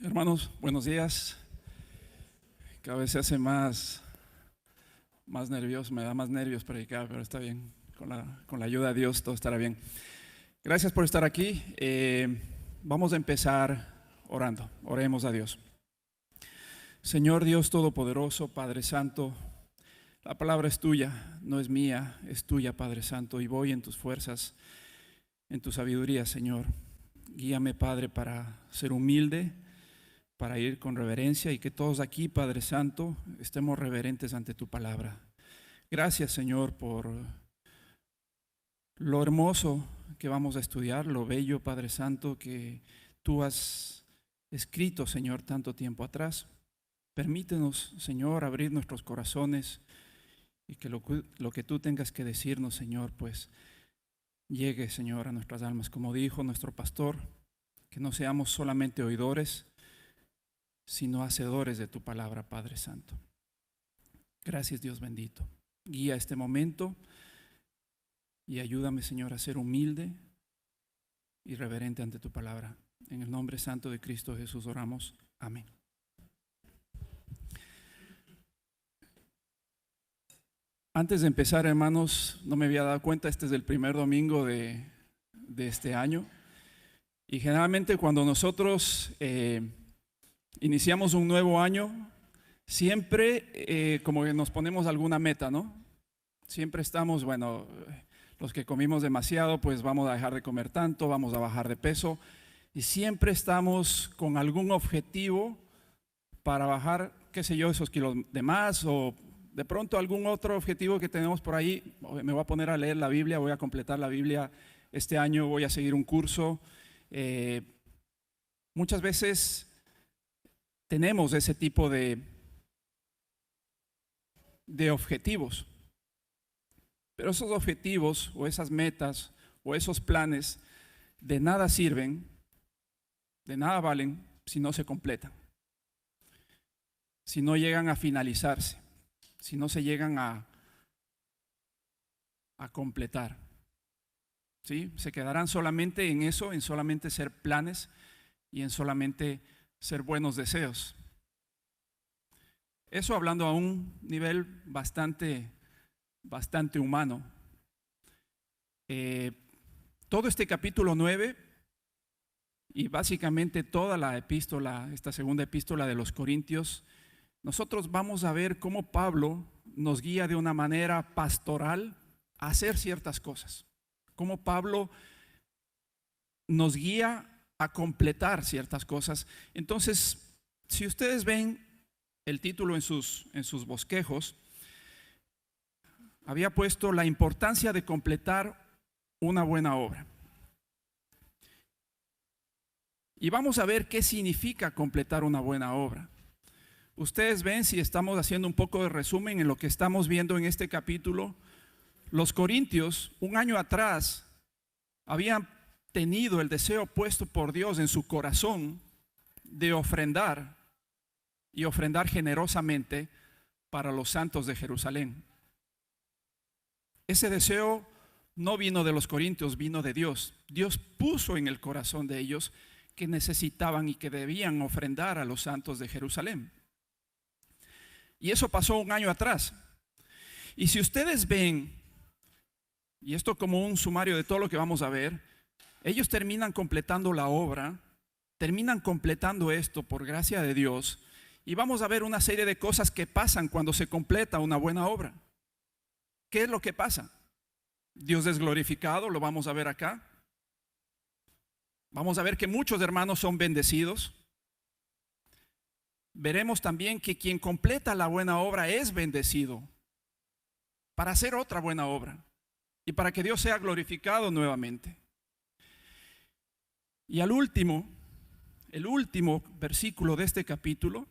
Hermanos, buenos días. Cada vez se hace más nervioso, me da más nervios predicar, pero está bien. Con la ayuda de Dios todo estará bien. Gracias por estar aquí. Vamos a empezar orando. Oremos a Dios. Señor Dios Todopoderoso, Padre Santo, la palabra es tuya, no es mía, es tuya, Padre Santo, y voy en tus fuerzas, en tu sabiduría, Señor. Guíame, Padre, para ser humilde, para ir con reverencia, y que todos aquí, Padre Santo, estemos reverentes ante tu palabra. Gracias, Señor, por lo hermoso que vamos a estudiar, lo bello, Padre Santo, que tú has escrito, Señor, tanto tiempo atrás. Permítenos, Señor, abrir nuestros corazones y que lo que tú tengas que decirnos, Señor, pues llegue, Señor, a nuestras almas. Como dijo nuestro pastor, que no seamos solamente oidores, sino hacedores de tu palabra, Padre Santo. Gracias, Dios bendito. Guía este momento y ayúdame, Señor, a ser humilde y reverente ante tu palabra. En el nombre santo de Cristo Jesús oramos. Amén. Antes de empezar, hermanos, no me había dado cuenta, este es el primer domingo de este año. Y generalmente cuando nosotros iniciamos un nuevo año, siempre como que nos ponemos alguna meta, ¿no? Siempre estamos, bueno, los que comimos demasiado, pues vamos a dejar de comer tanto, vamos a bajar de peso. Y siempre estamos con algún objetivo para bajar, qué sé yo, esos kilos de más, o de pronto algún otro objetivo que tenemos por ahí. Me voy a poner a leer la Biblia, voy a completar la Biblia este año, voy a seguir un curso. Muchas veces tenemos ese tipo de objetivos, pero esos objetivos o esas metas o esos planes de nada sirven, de nada valen si no se completan, si no llegan a finalizarse, si no se llegan a completar. ¿Sí? Se quedarán solamente en eso, en solamente ser planes y en solamente ser buenos deseos. Eso hablando a un nivel bastante humano. Todo este capítulo 9 y básicamente toda la epístola, esta segunda epístola de los Corintios, nosotros vamos a ver cómo Pablo nos guía de una manera pastoral a hacer ciertas cosas. Cómo Pablo nos guía a completar ciertas cosas. Entonces, si ustedes ven el título en sus bosquejos, había puesto la importancia de completar una buena obra. Y vamos a ver qué significa completar una buena obra. Ustedes ven, si estamos haciendo un poco de resumen en lo que estamos viendo en este capítulo, los corintios, un año atrás, habían tenido el deseo puesto por Dios en su corazón de ofrendar y ofrendar generosamente para los santos de Jerusalén. Ese deseo no vino de los corintios, vino de Dios. Dios puso en el corazón de ellos que necesitaban y que debían ofrendar a los santos de Jerusalén. Y eso pasó un año atrás. Y si ustedes ven, y esto como un sumario de todo lo que vamos a ver, ellos terminan completando la obra, terminan completando esto por gracia de Dios, y vamos a ver una serie de cosas que pasan cuando se completa una buena obra. ¿Qué es lo que pasa? Dios es glorificado, lo vamos a ver acá. Vamos a ver que muchos hermanos son bendecidos. Veremos también que quien completa la buena obra es bendecido para hacer otra buena obra y para que Dios sea glorificado nuevamente. Y el último versículo de este capítulo,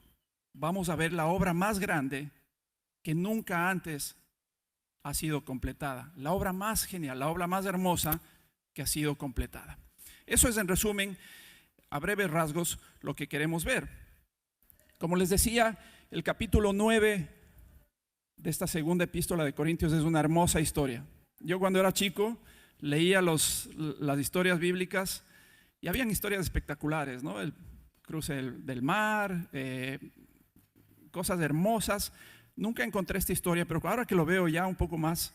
vamos a ver la obra más grande que nunca antes ha sido completada, la obra más genial, la obra más hermosa que ha sido completada. Eso es, en resumen, a breves rasgos, lo que queremos ver. Como les decía, el capítulo 9 de esta segunda epístola de Corintios es una hermosa historia. Yo cuando era chico leía las historias bíblicas y habían historias espectaculares, ¿no? cruce del mar, cosas hermosas. Nunca encontré esta historia, pero ahora que lo veo ya un poco más,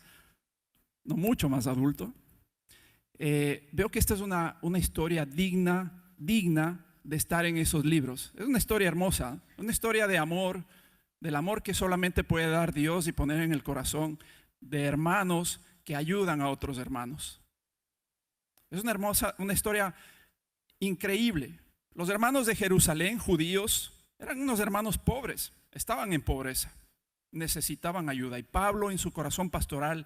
no mucho más adulto, veo que esta es una historia digna de estar en esos libros. Es una historia hermosa, una historia de amor, del amor que solamente puede dar Dios y poner en el corazón de hermanos que ayudan a otros hermanos. Es una historia increíble. Los hermanos de Jerusalén, judíos, eran unos hermanos pobres, estaban en pobreza, necesitaban ayuda. Y Pablo, en su corazón pastoral,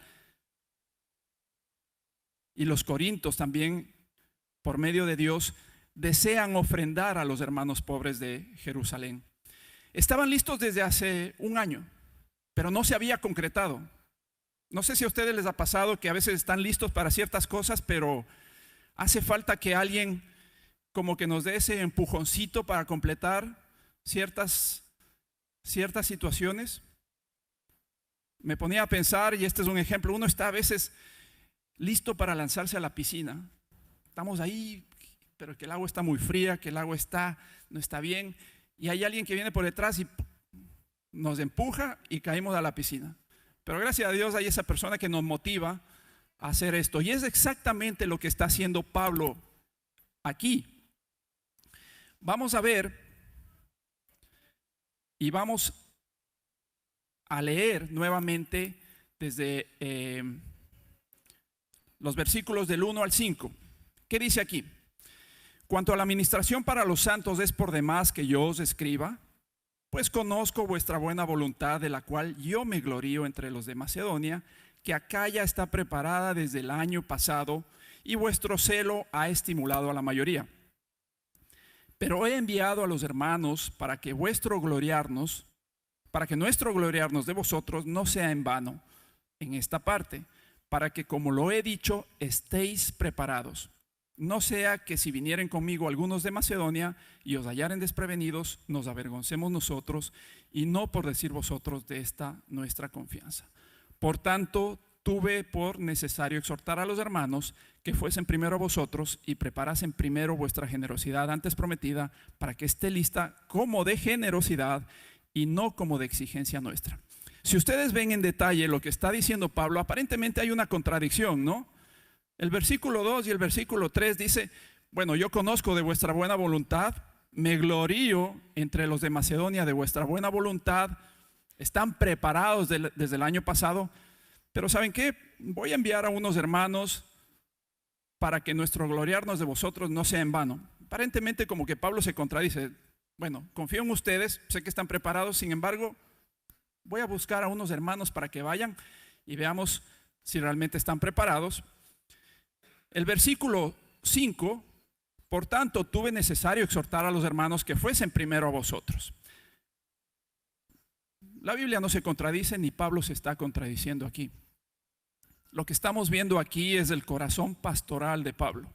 y los corintios también, por medio de Dios, desean ofrendar a los hermanos pobres de Jerusalén. Estaban listos desde hace un año, pero no se había concretado. No sé si a ustedes les ha pasado que a veces están listos para ciertas cosas, pero hace falta que alguien como que nos dé ese empujoncito para completar ciertas situaciones. Me ponía a pensar, y este es un ejemplo, uno está a veces listo para lanzarse a la piscina. Estamos ahí, pero que el agua está muy fría, que el agua no está bien, y hay alguien que viene por detrás y nos empuja y caímos a la piscina. Pero gracias a Dios hay esa persona que nos motiva a hacer esto, y es exactamente lo que está haciendo Pablo aquí. Vamos a ver y vamos a leer nuevamente desde los versículos del 1 al 5. ¿Qué dice aquí? Cuanto a la administración para los santos es por demás que yo os escriba, pues conozco vuestra buena voluntad, de la cual yo me glorío entre los de Macedonia, que Acaya está preparada desde el año pasado, y vuestro celo ha estimulado a la mayoría. Pero he enviado a los hermanos para que nuestro gloriarnos de vosotros no sea en vano en esta parte, para que, como lo he dicho, estéis preparados. No sea que si vinieren conmigo algunos de Macedonia y os hallaren desprevenidos, nos avergoncemos nosotros, y no por decir vosotros de esta nuestra confianza. Por tanto, tuve por necesario exhortar a los hermanos que fuesen primero a vosotros y preparasen primero vuestra generosidad antes prometida, para que esté lista como de generosidad y no como de exigencia nuestra. Si ustedes ven en detalle lo que está diciendo Pablo, aparentemente hay una contradicción, ¿no? El versículo 2 y el versículo 3 dice: bueno, yo conozco de vuestra buena voluntad, me glorío entre los de Macedonia de vuestra buena voluntad, están preparados desde el año pasado, pero ¿saben qué? Voy a enviar a unos hermanos para que nuestro gloriarnos de vosotros no sea en vano. Aparentemente como que Pablo se contradice. Bueno, confío en ustedes, sé que están preparados, sin embargo, voy a buscar a unos hermanos para que vayan y veamos si realmente están preparados. El versículo 5, por tanto, tuve necesario exhortar a los hermanos que fuesen primero a vosotros. La Biblia no se contradice, ni Pablo se está contradiciendo aquí. Lo que estamos viendo aquí es el corazón pastoral de Pablo.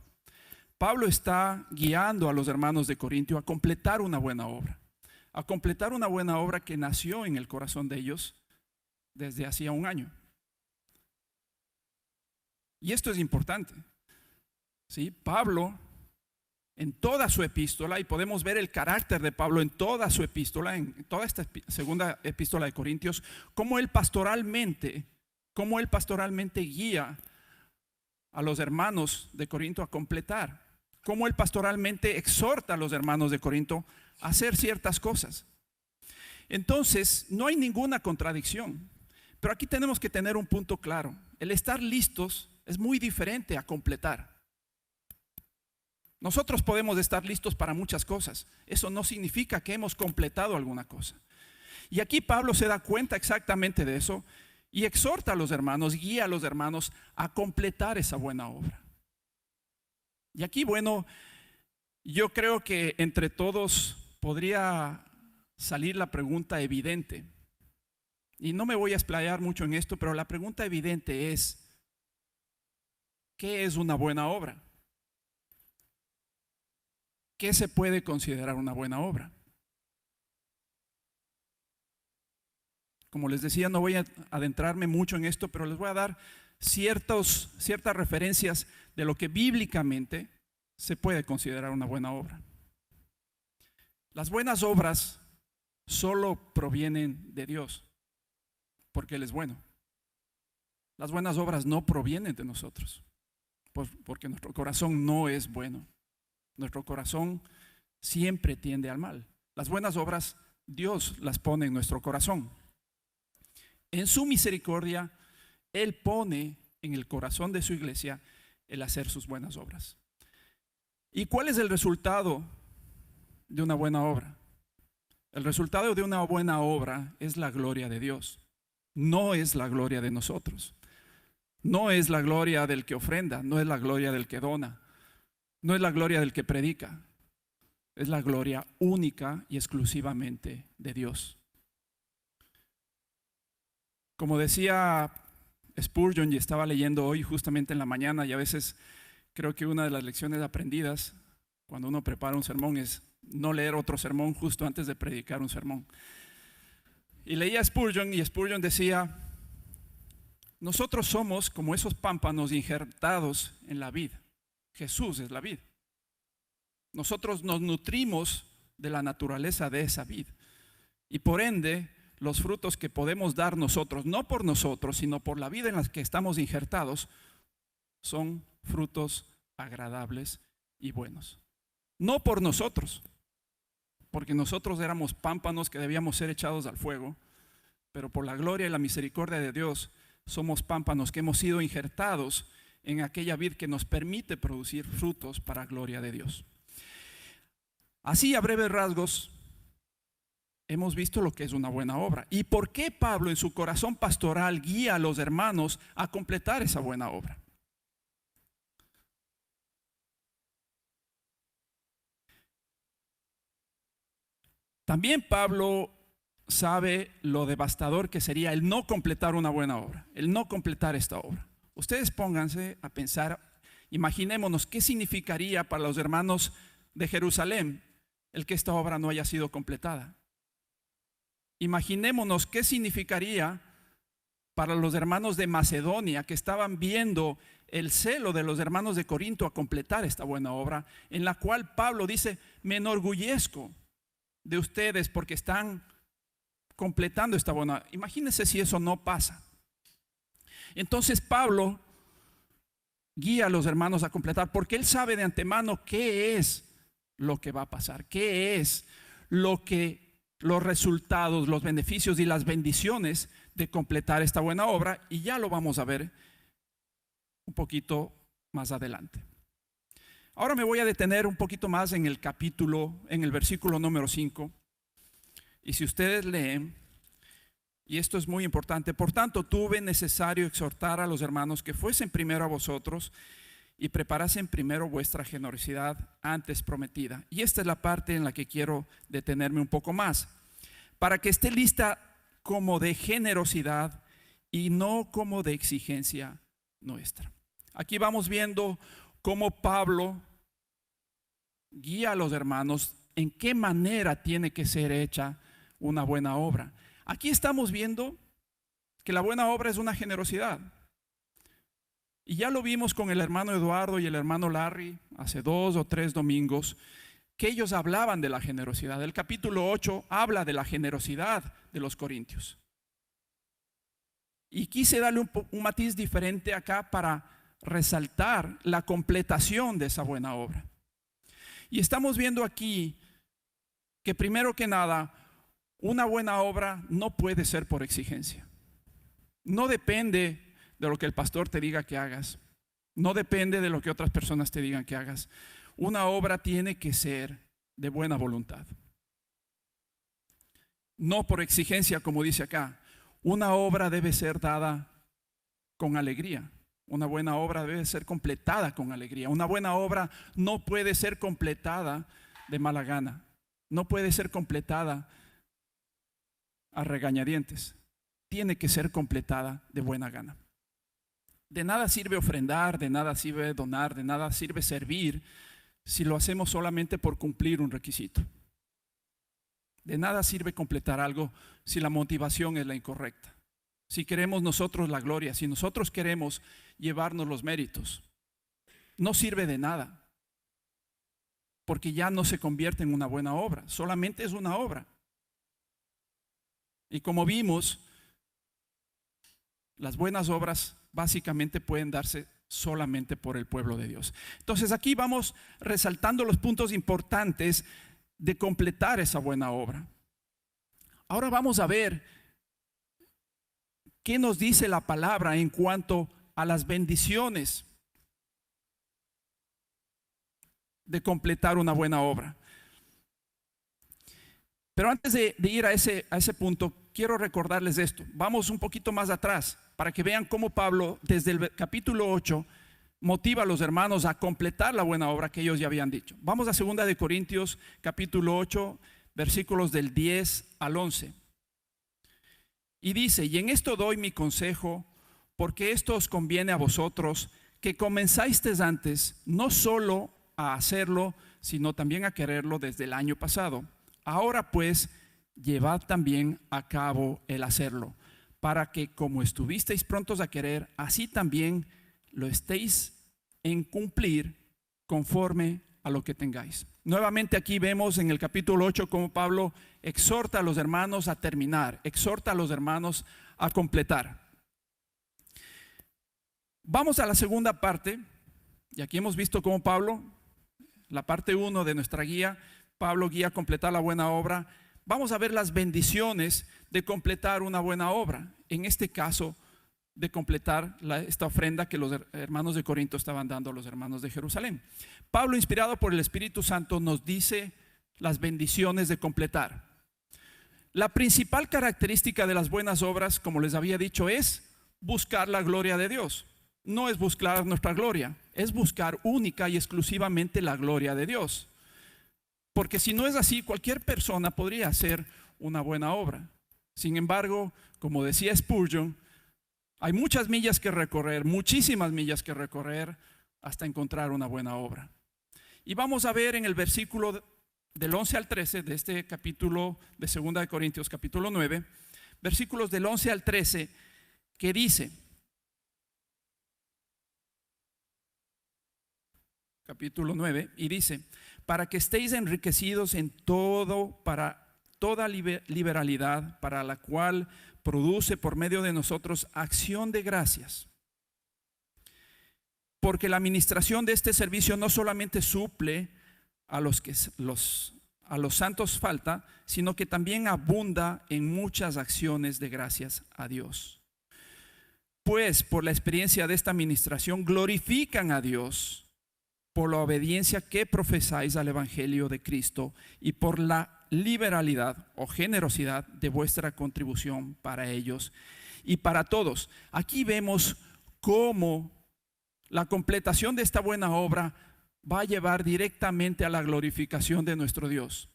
Pablo está guiando a los hermanos de Corintio a completar una buena obra. A completar una buena obra que nació en el corazón de ellos desde hacía un año. Y esto es importante. ¿Sí? Pablo, en toda su epístola, y podemos ver el carácter de Pablo en toda su epístola, en toda esta segunda epístola de Corintios, cómo él pastoralmente guía a los hermanos de Corinto a completar, cómo él pastoralmente exhorta a los hermanos de Corinto a hacer ciertas cosas. Entonces, no hay ninguna contradicción, pero aquí tenemos que tener un punto claro: el estar listos es muy diferente a completar. Nosotros podemos estar listos para muchas cosas, eso no significa que hemos completado alguna cosa. Y aquí Pablo se da cuenta exactamente de eso y exhorta a los hermanos, guía a los hermanos a completar esa buena obra. Y aquí, bueno, yo creo que entre todos podría salir la pregunta evidente, y no me voy a explayar mucho en esto, pero la pregunta evidente es: ¿qué es una buena obra? ¿Qué se puede considerar una buena obra? Como les decía, no voy a adentrarme mucho en esto, pero les voy a dar ciertas referencias de lo que bíblicamente se puede considerar una buena obra. Las buenas obras solo provienen de Dios, porque Él es bueno. Las buenas obras no provienen de nosotros, porque nuestro corazón no es bueno. Nuestro corazón siempre tiende al mal. Las buenas obras Dios las pone en nuestro corazón. En su misericordia, Él pone en el corazón de su iglesia el hacer sus buenas obras. ¿Y cuál es el resultado de una buena obra? El resultado de una buena obra es la gloria de Dios. No es la gloria de nosotros. No es la gloria del que ofrenda, no es la gloria del que dona, no es la gloria del que predica. Es la gloria única y exclusivamente de Dios. Como decía Spurgeon, y estaba leyendo hoy justamente en la mañana, y a veces creo que una de las lecciones aprendidas cuando uno prepara un sermón es no leer otro sermón justo antes de predicar un sermón. Y leía Spurgeon, y Spurgeon decía: nosotros somos como esos pámpanos injertados en la vid. Jesús es la vid. Nosotros nos nutrimos de la naturaleza de esa vid, y por ende los frutos que podemos dar nosotros, no por nosotros, sino por la vida en la que estamos injertados, son frutos agradables y buenos. No por nosotros, porque nosotros éramos pámpanos que debíamos ser echados al fuego, pero por la gloria y la misericordia de Dios somos pámpanos que hemos sido injertados en aquella vid que nos permite producir frutos para gloria de Dios. Así, a breves rasgos, hemos visto lo que es una buena obra y por qué Pablo en su corazón pastoral guía a los hermanos a completar esa buena obra. También Pablo sabe lo devastador que sería el no completar una buena obra, el no completar esta obra. Ustedes pónganse a pensar, imaginémonos qué significaría para los hermanos de Jerusalén el que esta obra no haya sido completada. Imaginémonos qué significaría para los hermanos de Macedonia, que estaban viendo el celo de los hermanos de Corinto a completar esta buena obra, en la cual Pablo dice: me enorgullezco de ustedes porque están completando esta buena obra. Imagínense si eso no pasa. Entonces Pablo guía a los hermanos a completar, porque él sabe de antemano qué es lo que va a pasar, qué es los resultados, los beneficios y las bendiciones de completar esta buena obra, y ya lo vamos a ver un poquito más adelante. Ahora me voy a detener un poquito más en el capítulo, en el versículo número 5. Y si ustedes leen, y esto es muy importante: por tanto, tuve necesario exhortar a los hermanos que fuesen primero a vosotros y preparasen primero vuestra generosidad antes prometida. Y esta es la parte en la que quiero detenerme un poco más, para que esté lista como de generosidad y no como de exigencia nuestra. Aquí vamos viendo cómo Pablo guía a los hermanos en qué manera tiene que ser hecha una buena obra. Aquí estamos viendo que la buena obra es una generosidad. Y ya lo vimos con el hermano Eduardo y el hermano Larry hace 2 o 3 domingos, que ellos hablaban de la generosidad. El capítulo 8 habla de la generosidad de los corintios. Y quise darle un matiz diferente acá para resaltar la completación de esa buena obra. Y estamos viendo aquí que primero que nada, una buena obra no puede ser por exigencia. No depende de lo que el pastor te diga que hagas. No depende de lo que otras personas te digan que hagas. Una obra tiene que ser de buena voluntad. No por exigencia, como dice acá. Una obra debe ser dada con alegría. Una buena obra debe ser completada con alegría. Una buena obra no puede ser completada de mala gana. No puede ser completada a regañadientes. Tiene que ser completada de buena gana. De nada sirve ofrendar, de nada sirve donar, de nada sirve servir si lo hacemos solamente por cumplir un requisito. De nada sirve completar algo si la motivación es la incorrecta. Si queremos nosotros la gloria, si nosotros queremos llevarnos los méritos, no sirve de nada. porque ya no se convierte en una buena obra, solamente es una obra. Y como vimos, las buenas obras básicamente pueden darse solamente por el pueblo de Dios. Entonces aquí vamos resaltando los puntos importantes de completar esa buena obra. Ahora vamos a ver qué nos dice la palabra en cuanto a las bendiciones de completar una buena obra. Pero antes de ir a ese punto, quiero recordarles esto. Vamos un poquito más atrás para que vean cómo Pablo, desde el capítulo 8, motiva a los hermanos a completar la buena obra que ellos ya habían dicho. Vamos a 2 de Corintios, capítulo 8, versículos del 10 al 11. Y dice: y en esto doy mi consejo, porque esto os conviene a vosotros, que comenzasteis antes, no solo a hacerlo, sino también a quererlo desde el año pasado. Ahora pues, llevad también a cabo el hacerlo, para que como estuvisteis prontos a querer, así también lo estéis en cumplir conforme a lo que tengáis. Nuevamente aquí vemos en el capítulo 8 cómo Pablo exhorta a los hermanos a terminar, exhorta a los hermanos a completar. Vamos a la segunda parte, y aquí hemos visto cómo Pablo, la parte 1 de nuestra guía, Pablo guía a completar la buena obra. Vamos a ver las bendiciones de completar una buena obra. En este caso, de completar esta ofrenda que los hermanos de Corinto estaban dando a los hermanos de Jerusalén. Pablo, inspirado por el Espíritu Santo, nos dice las bendiciones de completar. La principal característica de las buenas obras, como les había dicho, es buscar la gloria de Dios. No es buscar nuestra gloria, es buscar única y exclusivamente la gloria de Dios. Porque si no es así, cualquier persona podría hacer una buena obra. Sin embargo, como decía Spurgeon, hay muchas millas que recorrer, muchísimas millas que recorrer hasta encontrar una buena obra. Y vamos a ver en el versículo del 11 al 13 de este capítulo de 2 de Corintios, capítulo 9, versículos del 11 al 13, que dice, capítulo 9, y dice: para que estéis enriquecidos en todo, para toda liberalidad, para la cual produce por medio de nosotros acción de gracias. Porque la administración de este servicio no solamente suple a los santos falta, sino que también abunda en muchas acciones de gracias a Dios. Pues por la experiencia de esta administración glorifican a Dios por la obediencia que profesáis al Evangelio de Cristo y por la liberalidad o generosidad de vuestra contribución para ellos y para todos. Aquí vemos cómo la completación de esta buena obra va a llevar directamente a la glorificación de nuestro Dios.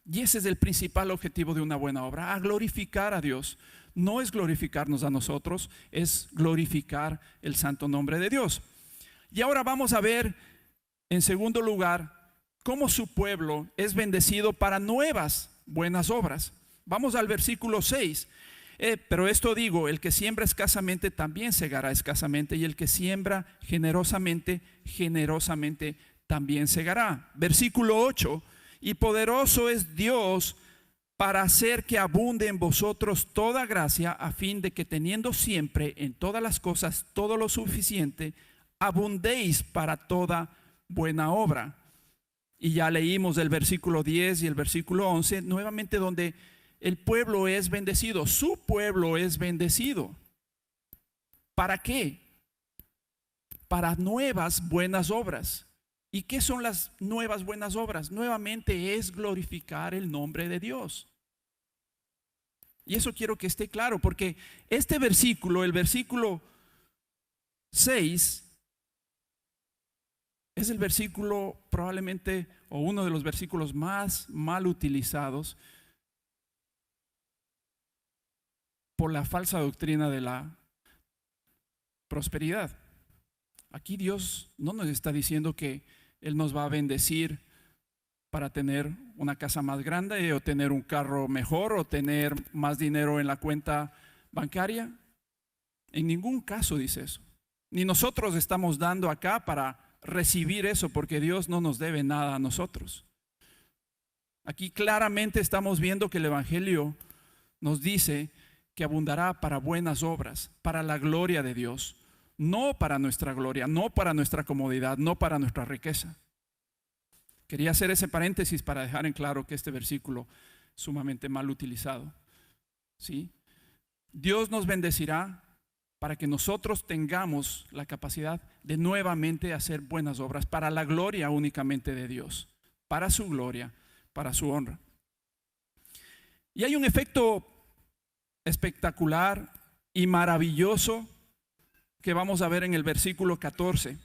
Y ese es el principal objetivo de una buena obra, a glorificar a Dios. No es glorificarnos a nosotros, es glorificar el santo nombre de Dios. Y ahora vamos a ver, en segundo lugar, cómo su pueblo es bendecido para nuevas buenas obras. Vamos al versículo 6. Pero esto digo, el que siembra escasamente también segará escasamente, y el que siembra generosamente, generosamente también segará. Versículo 8. Y poderoso es Dios para hacer que abunde en vosotros toda gracia, a fin de que teniendo siempre en todas las cosas todo lo suficiente, abundéis para toda buena obra. Y ya leímos el versículo 10 y el versículo 11, nuevamente donde el pueblo es bendecido, su pueblo es bendecido. ¿Para qué? Para nuevas buenas obras. ¿Y qué son las nuevas buenas obras? Nuevamente es glorificar el nombre de Dios. Y eso quiero que esté claro, porque este versículo, el versículo 6, es el versículo probablemente, o uno de los versículos más mal utilizados por la falsa doctrina de la prosperidad. Aquí Dios no nos está diciendo que Él nos va a bendecir para tener una casa más grande, o tener un carro mejor, o tener más dinero en la cuenta bancaria. En ningún caso dice eso. Ni nosotros estamos dando acá para recibir eso, porque Dios no nos debe nada a nosotros. Aquí claramente estamos viendo que el Evangelio nos dice que abundará para buenas obras, para la gloria de Dios, no para nuestra gloria, no para nuestra comodidad, no para nuestra riqueza. Quería hacer ese paréntesis para dejar en claro que este versículo es sumamente mal utilizado. ¿Sí? Dios nos bendecirá para que nosotros tengamos la capacidad de nuevamente hacer buenas obras para la gloria únicamente de Dios, para su gloria, para su honra. Y hay un efecto espectacular y maravilloso que vamos a ver en el versículo 14.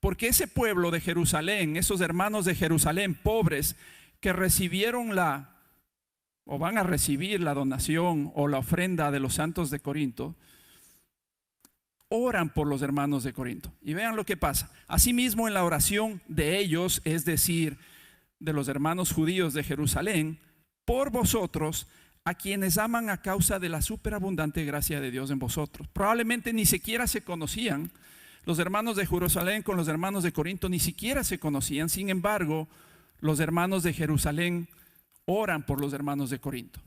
Porque ese pueblo de Jerusalén, esos hermanos de Jerusalén pobres que recibieron o van a recibir la donación o la ofrenda de los santos de Corinto, oran por los hermanos de Corinto. Y vean lo que pasa. Asimismo, en la oración de ellos, es decir, de los hermanos judíos de Jerusalén, por vosotros, a quienes aman a causa de la superabundante gracia de Dios en vosotros. Probablemente ni siquiera se conocían. Los hermanos de Jerusalén con los hermanos de Corinto ni siquiera se conocían. Sin embargo, los hermanos de Jerusalén oran por los hermanos de Corinto.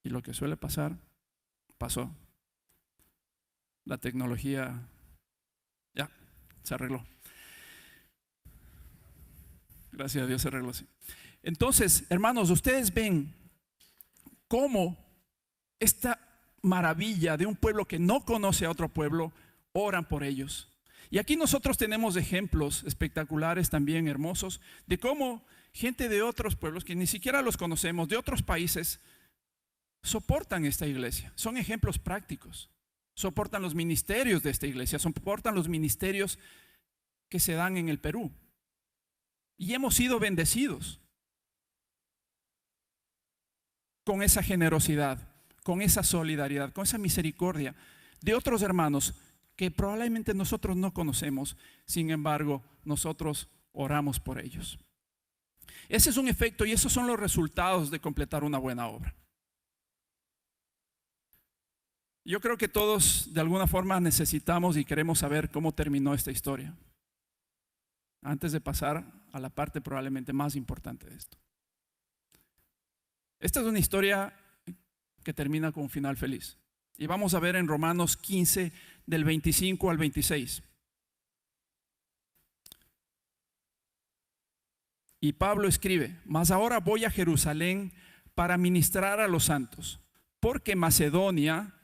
Y lo que suele pasar, pasó. La tecnología ya se arregló. Gracias a Dios se arregló así. Entonces, hermanos, ustedes ven cómo esta maravilla de un pueblo que no conoce a otro pueblo, oran por ellos. Y aquí nosotros tenemos ejemplos espectaculares también hermosos de cómo gente de otros pueblos que ni siquiera los conocemos, de otros países, soportan esta iglesia. Son ejemplos prácticos. Soportan los ministerios de esta iglesia, soportan los ministerios que se dan en el Perú. Y hemos sido bendecidos con esa generosidad, con esa solidaridad, con esa misericordia de otros hermanos que probablemente nosotros no conocemos. Sin embargo, nosotros oramos por ellos. Ese es un efecto y esos son los resultados de completar una buena obra. Yo creo que todos de alguna forma necesitamos y queremos saber cómo terminó esta historia, antes de pasar a la parte probablemente más importante de esto. Esta es una historia que termina con un final feliz. Y vamos a ver en Romanos 15, del 25 al 26. Y Pablo escribe: mas ahora voy a Jerusalén para ministrar a los santos, porque Macedonia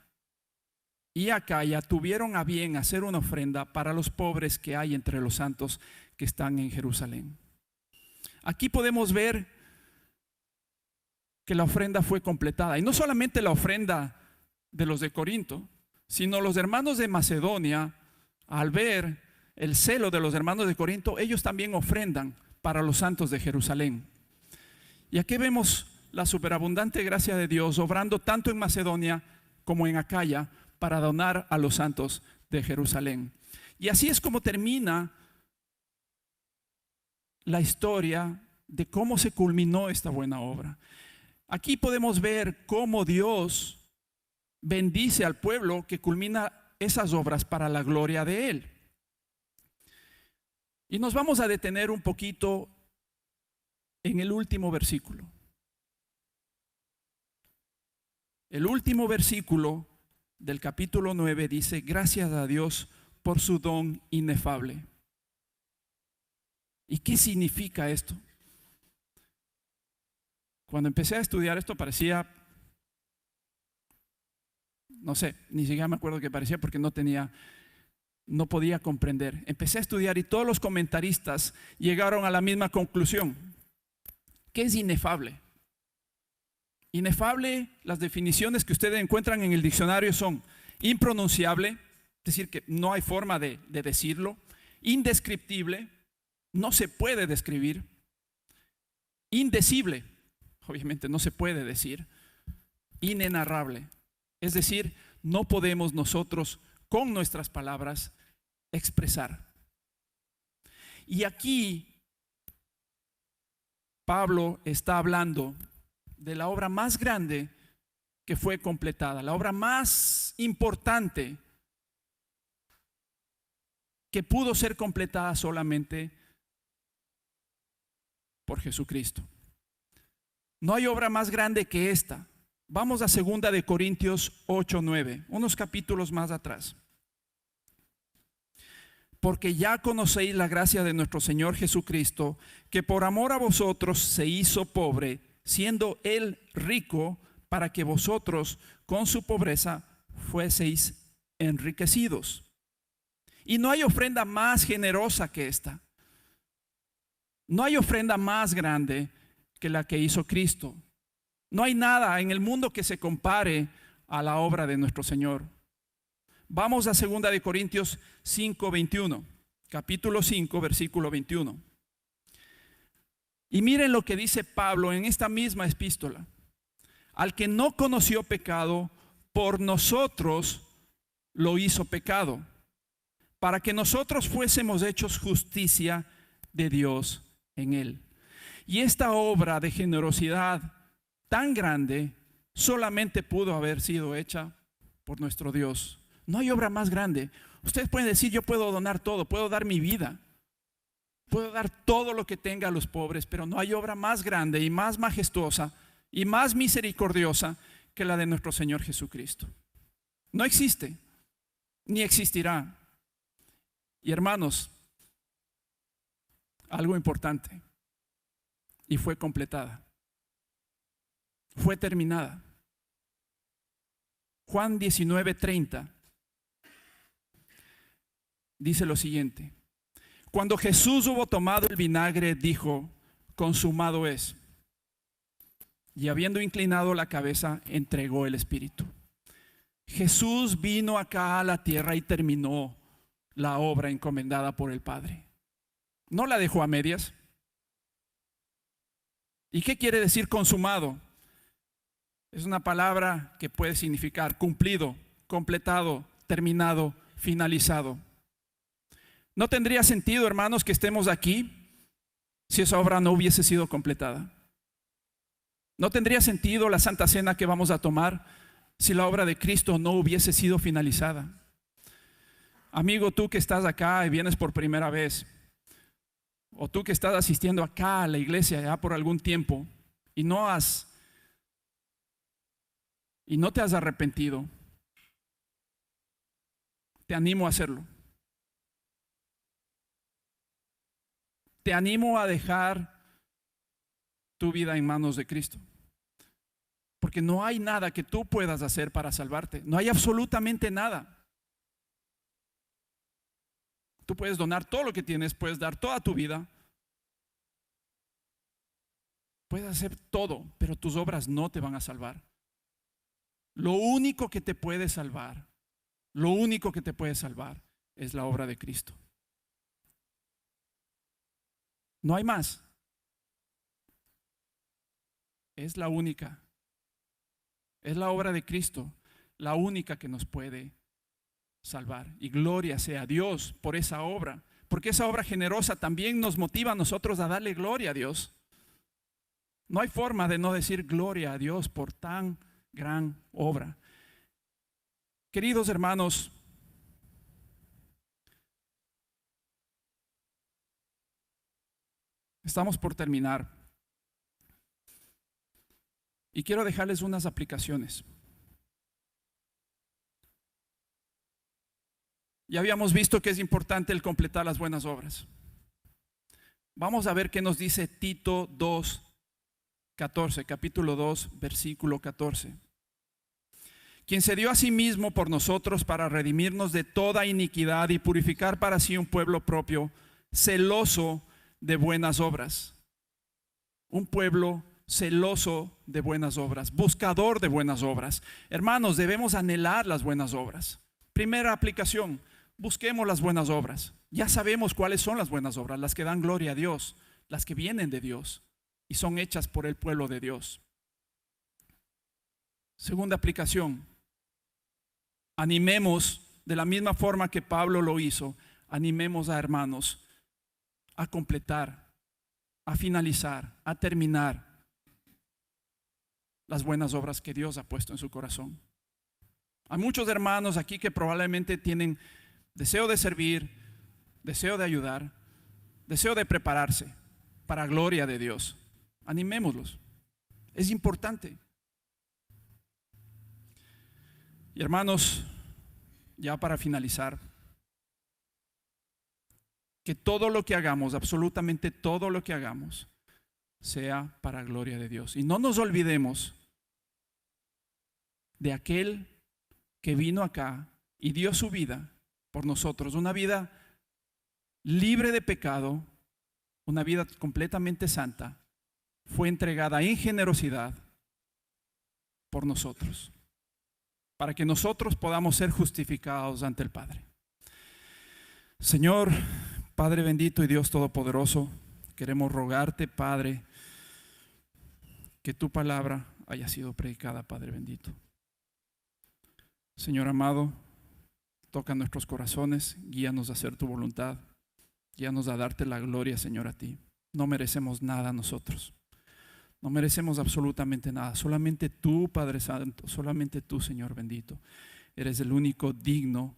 y Acaya tuvieron a bien hacer una ofrenda para los pobres que hay entre los santos que están en Jerusalén. Aquí podemos ver que la ofrenda fue completada. Y no solamente la ofrenda de los de Corinto, sino los hermanos de Macedonia, al ver el celo de los hermanos de Corinto, ellos también ofrendan para los santos de Jerusalén. Y aquí vemos la superabundante gracia de Dios obrando tanto en Macedonia como en Acaya para donar a los santos de Jerusalén. Y así es como termina la historia de cómo se culminó esta buena obra. Aquí podemos ver cómo Dios bendice al pueblo que culmina esas obras para la gloria de Él. Y nos vamos a detener un poquito en el último versículo. El último versículo del capítulo 9 dice: gracias a Dios por su don inefable. ¿Y qué significa esto? Cuando empecé a estudiar esto parecía, no sé, ni siquiera me acuerdo qué parecía porque no podía comprender. Empecé a estudiar y todos los comentaristas llegaron a la misma conclusión. ¿Qué es inefable? Inefable, las definiciones que ustedes encuentran en el diccionario son impronunciable, es decir, que no hay forma de decirlo; indescriptible, no se puede describir; indecible, obviamente no se puede decir; inenarrable, es decir, no podemos nosotros con nuestras palabras expresar. Y aquí Pablo está hablando de la obra más grande que fue completada, la obra más importante que pudo ser completada solamente por Jesucristo. No hay obra más grande que esta. Vamos a 2 de Corintios 8:9, unos capítulos más atrás. Porque ya conocéis la gracia de nuestro Señor Jesucristo, que por amor a vosotros se hizo pobre, siendo Él rico, para que vosotros con su pobreza fueseis enriquecidos. Y no hay ofrenda más generosa que esta. No hay ofrenda más grande que la que hizo Cristo. No hay nada en el mundo que se compare a la obra de nuestro Señor. Vamos a 2 de Corintios 5:21, capítulo 5, versículo 21. Y miren lo que dice Pablo en esta misma epístola. Al que no conoció pecado, por nosotros lo hizo pecado, para que nosotros fuésemos hechos justicia de Dios en él. Y esta obra de generosidad tan grande solamente pudo haber sido hecha por nuestro Dios. No hay obra más grande. Ustedes pueden decir, yo puedo donar todo, puedo dar mi vida, puedo dar todo lo que tenga a los pobres, pero no hay obra más grande y más majestuosa y más misericordiosa que la de nuestro Señor Jesucristo. No existe, ni existirá. Y hermanos, algo importante, y fue completada, fue terminada. Juan 19:30 dice lo siguiente: cuando Jesús hubo tomado el vinagre, dijo, consumado es. Y habiendo inclinado la cabeza, entregó el espíritu. Jesús vino acá a la tierra y terminó la obra encomendada por el Padre. No la dejó a medias. ¿Y qué quiere decir consumado? Es una palabra que puede significar cumplido, completado, terminado, finalizado. No tendría sentido, hermanos, que estemos aquí si esa obra no hubiese sido completada. No tendría sentido la Santa Cena que vamos a tomar si la obra de Cristo no hubiese sido finalizada. Amigo, tú que estás acá y vienes por primera vez, o tú que estás asistiendo acá a la iglesia ya por algún tiempo y no te has arrepentido, te animo a hacerlo. Te animo a dejar tu vida en manos de Cristo. Porque no hay nada que tú puedas hacer para salvarte. No hay absolutamente nada. Tú puedes donar todo lo que tienes, puedes dar toda tu vida, puedes hacer todo, pero tus obras no te van a salvar. Lo único que te puede salvar, lo único que te puede salvar es la obra de Cristo. No hay más. Es la única. Es la obra de Cristo, la única que nos puede salvar. Y gloria sea a Dios por esa obra, porque esa obra generosa también nos motiva a nosotros a darle gloria a Dios. No hay forma de no decir gloria a Dios por tan gran obra. Queridos hermanos, estamos por terminar y quiero dejarles unas aplicaciones. Ya habíamos visto que es importante el completar las buenas obras. Vamos a ver qué nos dice Tito 2:14, capítulo 2, versículo 14. Quien se dio a sí mismo por nosotros para redimirnos de toda iniquidad y purificar para sí un pueblo propio, celoso de buenas obras. Un pueblo celoso de buenas obras, buscador de buenas obras. Hermanos, debemos anhelar las buenas obras. Primera aplicación, busquemos las buenas obras. Ya sabemos cuáles son las buenas obras, las que dan gloria a Dios, las que vienen de Dios y son hechas por el pueblo de Dios. Segunda aplicación, animemos de la misma forma que Pablo lo hizo, animemos a hermanos a completar, a finalizar, a terminar las buenas obras que Dios ha puesto en su corazón. Hay muchos hermanos aquí que probablemente tienen deseo de servir, deseo de ayudar, deseo de prepararse para gloria de Dios. Animémoslos. Es importante. Y hermanos, ya para finalizar, que todo lo que hagamos, absolutamente todo lo que hagamos, sea para gloria de Dios. Y no nos olvidemos de aquel que vino acá y dio su vida por nosotros, una vida libre de pecado, una vida completamente santa, fue entregada en generosidad por nosotros, para que nosotros podamos ser justificados ante el Padre. Señor, Padre bendito y Dios todopoderoso, queremos rogarte, Padre, que tu palabra haya sido predicada, Padre bendito. Señor amado, toca nuestros corazones, guíanos a hacer tu voluntad, guíanos a darte la gloria, Señor, a ti. No merecemos nada nosotros, no merecemos absolutamente nada, solamente tú, Padre Santo, solamente tú, Señor bendito, eres el único digno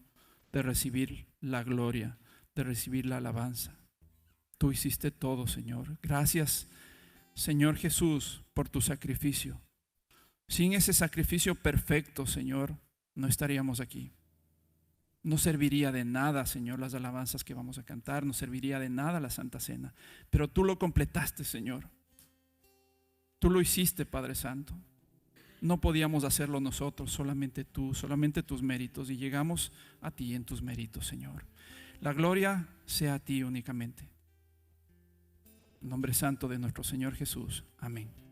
de recibir la gloria, de recibir la alabanza. Tú hiciste todo, Señor. Gracias, Señor Jesús, por tu sacrificio. Sin ese sacrificio perfecto, Señor, no estaríamos aquí. No serviría de nada, Señor, las alabanzas que vamos a cantar, no serviría de nada la Santa Cena. Pero tú lo completaste, Señor. Tú lo hiciste, Padre Santo. No podíamos hacerlo nosotros, solamente tú, solamente tus méritos. Y llegamos a ti en tus méritos, Señor. La gloria sea a ti únicamente. En nombre santo de nuestro Señor Jesús. Amén.